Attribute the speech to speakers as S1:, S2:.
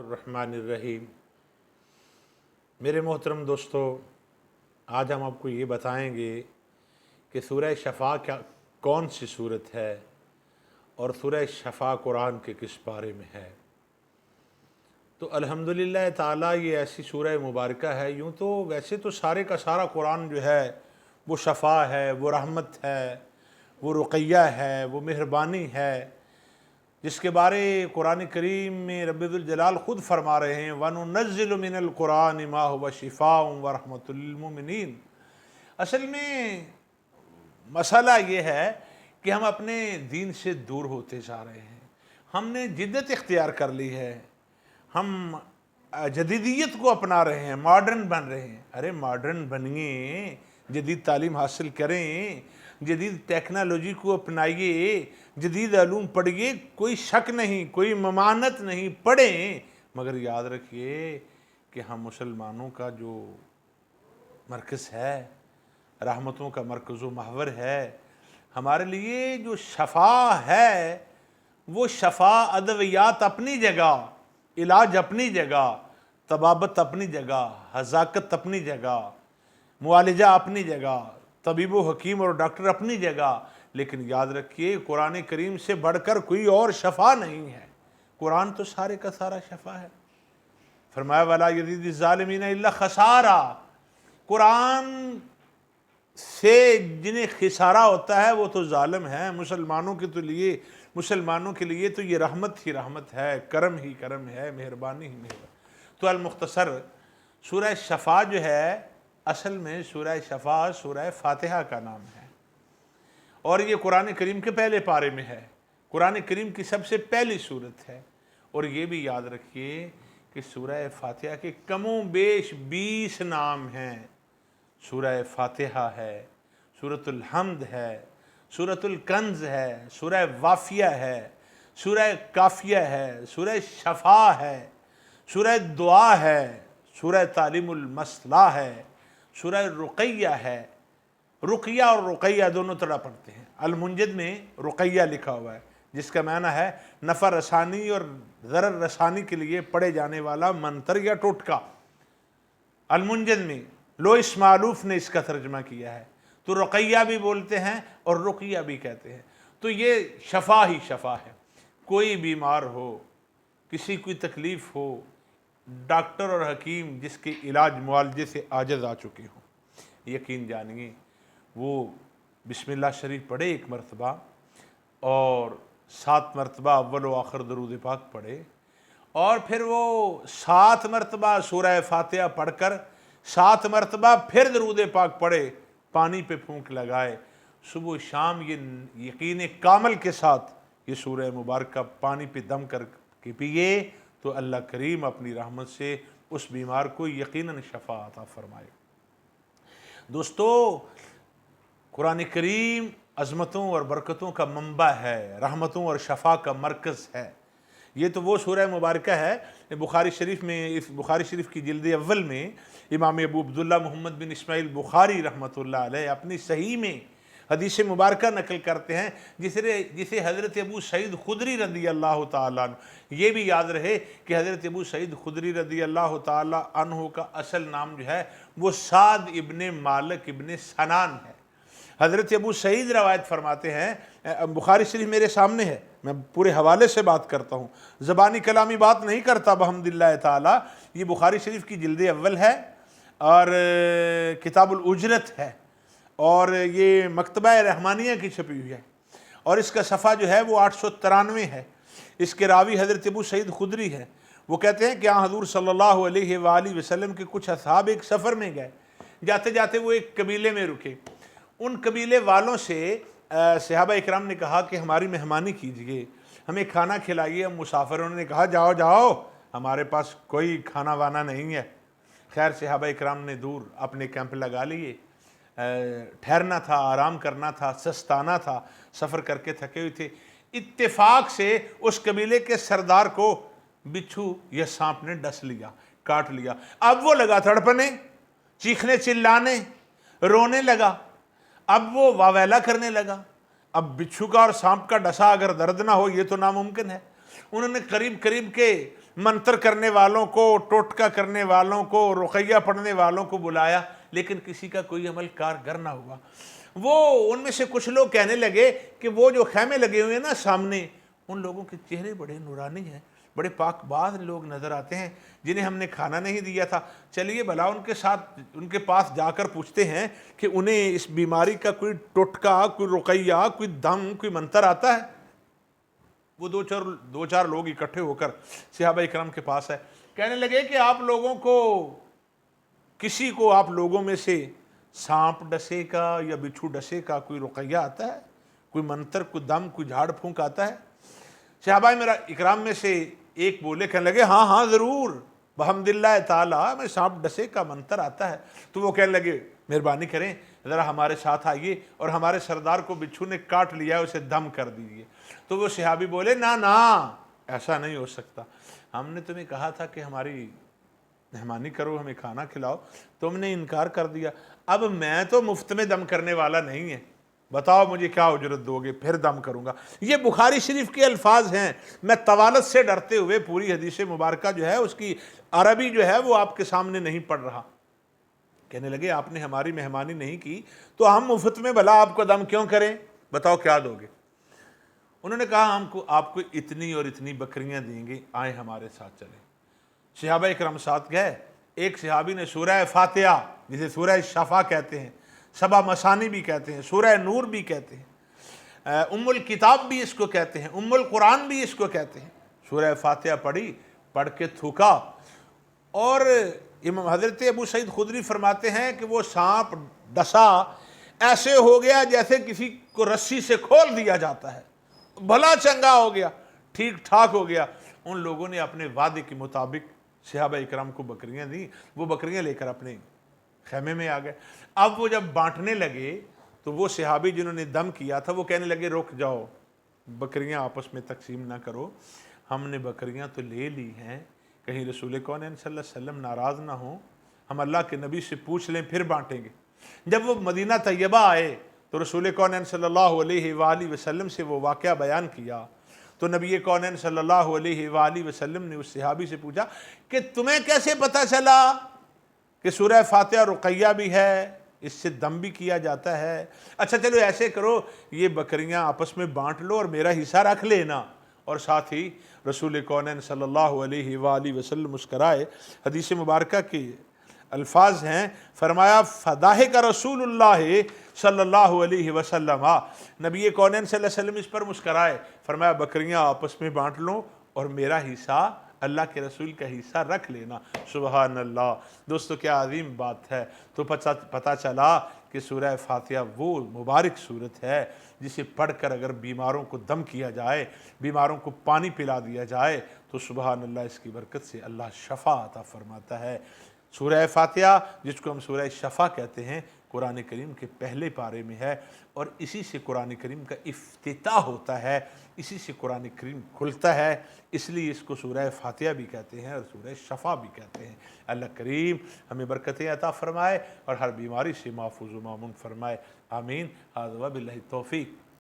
S1: बिस्मिल्लाहिर्रहमानिर्रहीम। मेरे मोहतरम दोस्तों, आज हम आपको ये बताएंगे कि सूरह शफ़ा क्या कौन सी सूरत है और सूरह शफ़ा कुरान के किस बारे में है। तो अल्हम्दुलिल्लाह ताला ये ऐसी सूरह मुबारका है। यूँ तो वैसे तो सारे का सारा कुरान जो है वो शफ़ा है, वो रहमत है, वो रुक़य्या है, वो मेहरबानी है, जिसके बारे कुरान करीम में रब्बुल जलाल ख़ुद फरमा रहे हैं, वनुनज़्ज़िलु मिनल कुरान मा हुवा शिफ़ाउन व रहमतुल लिल मुमिनीन। असल में मसला ये है कि हम अपने दीन से दूर होते जा रहे हैं। हमने जिद्दत इख्तियार कर ली है, हम जदीदियत को अपना रहे हैं, मॉडर्न बन रहे हैं। अरे मॉडर्न बनिए, जदीद तालीम हासिल करें, जदीद टेक्नोलॉजी को अपनाइए, जदीद अलूम पढ़िए, कोई शक नहीं, कोई ममानत नहीं, पढ़ें। मगर याद रखिए कि हम मुसलमानों का जो मरकज़ है, रहमतों का मरकज़ व महवर है, हमारे लिए जो शफ़ा है वो शफ़ा अदवियात अपनी जगह, इलाज अपनी जगह, तबाबत अपनी जगह, हज़ाकत अपनी जगह, मुआलिजा अपनी जगह, तबीब व हकीम और डॉक्टर अपनी जगह। लेकिन याद रखिए कुरान करीम से बढ़कर कोई और शफ़ा नहीं है। कुरान तो सारे का सारा शफ़ा है। फरमाया वला यज़ीदु ज़ालिमीन इल्ला खसारा। कुरान से जिन्हें खिसारा होता है वो तो जालिम है। मुसलमानों के लिए तो ये रहमत ही रहमत है, करम ही करम है, मेहरबानी ही मेहरबानी। तो अल-मुख्तसर सूरह शफ़ा जो है, असल में सूरह शफ़ा सूरह फातिहा का नाम है और ये कुरान करीम के पहले पारे में है, कुरान करीम की सबसे पहली सूरत है। और ये भी याद रखिए कि सूरह फातिहा के कमों बेश 20 नाम हैं। सूरह फातिहा है, सूरतुल हम्द है, सूरतुल कंज़ है, सूरह वाफ़िया है, सूरह काफ़िया है, सूरह शफ़ा है, सूरह दुआ है, सूरह तालीमुल मसला है, सूरह रुक़य्या है। रुक़य्या और रुक़य्या दोनों तरह पढ़ते हैं। अल-मुंजिद में रुक़य्या लिखा हुआ है, जिसका माना है नफ़ा रसानी और ज़रर रसानी के लिए पढ़े जाने वाला मंतर या टोटका। अल-मुंजिद में लोइस मालूफ ने इसका तर्जमा किया है। तो रुक़य्या भी बोलते हैं और रुक़य्या भी कहते हैं। तो ये शफ़ा ही शफ़ा है। कोई बीमार हो, किसी कोई तकलीफ़ हो, डॉक्टर और हकीम जिसके इलाज मुआलजे से आजिज़ आ चुके हों, यकीन जानिए वो बिस्मिल्लाह शरीफ पढ़े एक मरतबा और 7 मरतबा अव्वल व आखिर दरूद पाक पढ़े और फिर वो 7 मरतबा सूरह फातिहा पढ़कर 7 मरतबा फिर दरूद पाक पढ़े, पानी पे फूंक लगाए, सुबह शाम ये यकीन कामल के साथ ये सूरह मुबारक पानी पे दम करके पिए तो अल्लाह करीम अपनी रहमत से उस बीमार को यकीनन शफ़ा अता फरमाए। दोस्तों, कुरान करीम अज़मतों और बरकतों का मंबा है, रहमतों और शफ़ा का मरकज़ है। ये तो वो सूरह मुबारक है। बुखारी शरीफ में, इस बुखारी शरीफ की जिल्द अव्वल में इमाम अबू अब्दुल्ला मोहम्मद बिन इस्माइल बुखारी रहमतुल्लाह अलैह अपनी सही में हदीस मुबारक नकल करते हैं, जिसे हज़रत अबू सईद खुदरी रदी अल्लाह ताला अन्हु। ये भी याद रहे कि हज़रत अबू सईद खुदरी रदी अल्लाह ताला अन्हु का असल नाम जो है वो साद इब्ने मालिक इब्ने सनान है। हज़रत अबू सईद रवायत फरमाते हैं, बुखारी शरीफ मेरे सामने है, मैं पूरे हवाले से बात करता हूँ, ज़बानी कलामी बात नहीं करता बहम्दिल्लाह ताला। ये बुखारी शरीफ की जिल्द अव्वल है और किताबुल उजरत है और ये मकतबा रहमानिया की छपी हुई है और इसका सफ़ा जो है वो 893 है। इसके रावी हज़रत अबू सईद खुदरी है। वो कहते हैं कि यहाँ हज़ूर सल्लल्लाहु अलैहि वसल्लम के कुछ असहाब एक सफ़र में गए, जाते जाते वो एक कबीले में रुके। उन कबीले वालों से सहाबा इकराम ने कहा कि हमारी मेहमानी कीजिए, हमें खाना खिलाइए। हम मुसाफिरों ने कहा जाओ जाओ, हमारे पास कोई खाना वाना नहीं है। खैर सहाबा इकराम ने दूर अपने कैंप लगा लिए। ठहरना था, आराम करना था, सस्ताना था, सफ़र करके थके हुए थे। इत्तेफाक से उस कबीले के सरदार को बिच्छू या सांप ने डस लिया, काट लिया। अब वो लगा तड़पने, चीखने चिल्लाने, रोने लगा। अब वो वावैला करने लगा। अब बिच्छू का और सांप का डसा अगर दर्द ना हो ये तो नामुमकिन है। उन्होंने करीब करीब के मंत्र करने वालों को, टोटका करने वालों को, रुक़ैया पढ़ने वालों को बुलाया, लेकिन किसी का कोई अमल कारगर ना हुआ। वो उनमें से कुछ लोग कहने लगे कि वो जो खैमे लगे हुए हैं ना सामने, उन लोगों के चेहरे बड़े नूरानी हैं, बड़े पाकबाज लोग नज़र आते हैं, जिन्हें हमने खाना नहीं दिया था। चलिए भला उनके साथ, उनके पास जाकर पूछते हैं कि उन्हें इस बीमारी का कोई टोटका, कोई रुक़ैया, कोई दम, कोई मंतर आता है। वो दो चार लोग इकट्ठे होकर सहाबा इकराम के पास है, कहने लगे कि आप लोगों को, किसी को आप लोगों में से सांप डसे का या बिच्छू डसे का कोई रुक़ैया आता है, कोई मंतर, कोई दम, कोई झाड़ फूंक आता है? सहाबा मेरा इकराम में से एक बोले, कहने लगे हाँ हाँ ज़रूर, बहम्दिल्लाह ताला में सांप डसे का मंतर आता है। तो वो कहने लगे मेहरबानी करें, ज़रा हमारे साथ आइए और हमारे सरदार को बिच्छू ने काट लिया है, उसे दम कर दीजिए। तो वो सहाबी बोले ना ना, ऐसा नहीं हो सकता, हमने तुम्हें कहा था कि हमारी मेहमानी करो, हमें खाना खिलाओ, तुमने इनकार कर दिया। अब मैं तो मुफ्त में दम करने वाला नहीं है, बताओ मुझे क्या उजरत दोगे, फिर दम करूंगा। ये बुखारी शरीफ के अल्फाज हैं। मैं तवालत से डरते हुए पूरी हदीस मुबारका जो है उसकी अरबी जो है वो आपके सामने नहीं पढ़ रहा। कहने लगे आपने हमारी मेहमानी नहीं की तो हम मुफ्त में भला आपको दम क्यों करें, बताओ क्या दोगे? उन्होंने कहा हमको आपको इतनी और इतनी बकरियां देंगे, आए हमारे साथ चले। सहाबा इकराम साथ गए। एक सहाबी ने सूरह फातिहा, जिसे सूरह शफा कहते हैं, सबा मसानी भी कहते हैं, सूरह नूर भी कहते हैं, उम्मुल किताब भी इसको कहते हैं, उम्मुल कुरान भी इसको कहते हैं, सूरह फातिहा पढ़ी, पढ़ के थूका। और इमाम हज़रत अबू सईद खुदरी फरमाते हैं कि वो सांप डसा ऐसे हो गया जैसे किसी को रस्सी से खोल दिया जाता है, भला चंगा हो गया, ठीक ठाक हो गया। उन लोगों ने अपने वादे के मुताबिक सहाबा इकराम को बकरियां दी, वो बकरियां लेकर अपने खैमे में आ गए। अब वो जब बांटने लगे तो वो सहाबी जिन्होंने दम किया था वो कहने लगे रुक जाओ, बकरियां आपस में तकसीम ना करो, हमने बकरियां तो ले ली हैं, कहीं रसूल कौन सल्लल्लाहु अलैहि वसल्लम नाराज़ ना हो, हम अल्लाह के नबी से पूछ लें फिर बांटेंगे। जब वो मदीना तैयबा आए तो रसूल कौन सल्लल्लाहु अलैहि वसल्लम से वो वाक़या बयान किया, तो नबी कौन सल्लल्लाहु अलैहि वसल्लम ने उस सहाबी से पूछा कि तुम्हें कैसे पता चला कि सूरह फातिहा रुक़ैया भी है, इससे दम भी किया जाता है? अच्छा चलो ऐसे करो, ये बकरियां आपस में बांट लो और मेरा हिस्सा रख लेना। और साथ ही रसूल कौन सल्लल्लाहु अलैहि वसल्लम मुस्कराए। हदीस मुबारका के अल्फाज हैं, फरमाया फ़दाह का रसूलुल्लाह सल्लल्लाहु अलैहि वसल्लम, नबी कौन सल्लल्लाहु अलैहि वसल्लम इस पर मुस्कराए, फरमाया बकरियां आपस में बांट लो और मेरा हिस्सा, अल्लाह के रसूल का हिस्सा रख लेना। सुबहान अल्लाह। दोस्तों क्या अजीम बात है। तो पता चला कि सूरह फातिहा वो मुबारक सूरत है जिसे पढ़कर अगर बीमारों को दम किया जाए, बीमारों को पानी पिला दिया जाए तो सुबहान अल्लाह, इसकी बरकत से अल्लाह शफ़ा अता फरमाता है। सूरह फातिहा जिसको हम सूरह शफ़ा कहते हैं, कुरान करीम के पहले पारे में है और इसी से कुरान करीम का इफ्तिताह होता है, इसी से कुरान करीम खुलता है, इसलिए इसको सूरह फातिहा भी कहते हैं और सूरह शफ़ा भी कहते हैं। अल्लाह करीम हमें बरकतें अता फ़रमाए और हर बीमारी से महफूज़ व मामून फ़रमाए। आमीन। हाज़ा बिल्लाहि तौफ़ीक़।